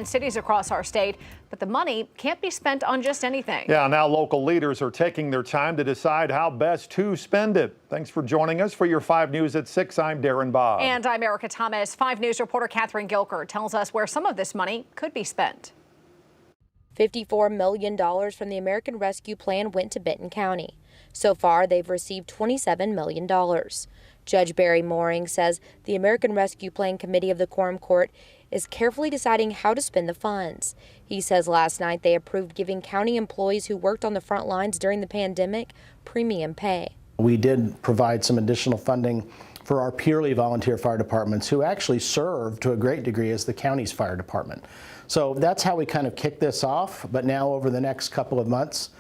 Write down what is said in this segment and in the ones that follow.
in cities across our state, but the money can't be spent on just anything. Yeah, now local leaders are taking their time to decide how best to spend it. Thanks for joining us for your 5 News at 6. I'm Darren Bob. And I'm Erica Thomas. 5 News reporter Catherine Gilker tells us where some of this money could be spent. $54 million from the American Rescue Plan went to Benton County. So far, they've received $27 million. Judge Barry Mooring says the American Rescue Plan Committee of the Quorum Court is carefully deciding how to spend the funds. He says last night they approved giving county employees who worked on the front lines during the pandemic premium pay. We did provide some additional funding for our purely volunteer fire departments who actually serve to a great degree as the county's fire department. So that's how we kind of kick this off. But now over the next couple of months,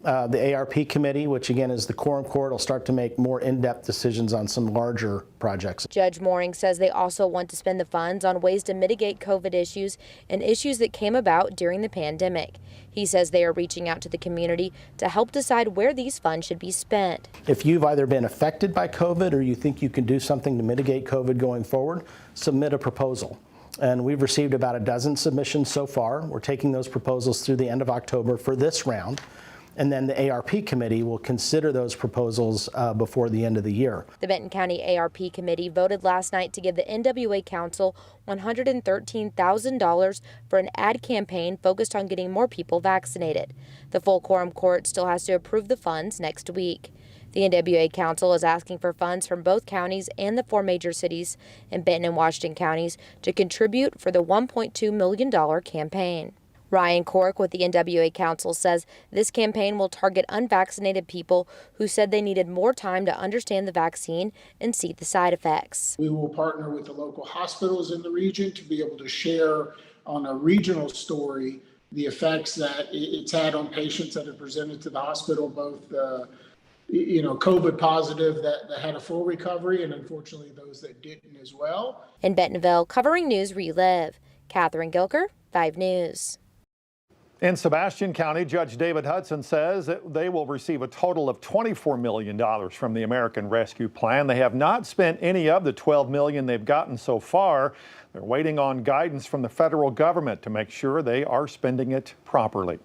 the ARP committee, which again is the Quorum Court, will start to make more in-depth decisions on some larger projects. Judge Mooring says they also want to spend the funds on ways to mitigate COVID issues and issues that came about during the pandemic. He says they are reaching out to the community to help decide where these funds should be spent. If you've either been affected by COVID or you think you can do something to mitigate COVID going forward, submit a proposal. And we've received about a dozen submissions so far. We're taking those proposals through the end of October for this round. And then the ARP committee will consider those proposals before the end of the year. The Benton County ARP committee voted last night to give the NWA Council $113,000 for an ad campaign focused on getting more people vaccinated. The full Quorum Court still has to approve the funds next week. The NWA Council is asking for funds from both counties and the 4 major cities in Benton and Washington counties to contribute for the $1.2 million campaign. Ryan Cork with the NWA Council says this campaign will target unvaccinated people who said they needed more time to understand the vaccine and see the side effects. We will partner with the local hospitals in the region to be able to share on a regional story the effects that it's had on patients that have presented to the hospital, both COVID positive that had a full recovery and unfortunately those that didn't as well. In Bentonville, covering News Relive, Catherine Gilker, 5 News. In Sebastian County, Judge David Hudson says that they will receive a total of $24 million from the American Rescue Plan. They have not spent any of the $12 million they've gotten so far. They're waiting on guidance from the federal government to make sure they are spending it properly.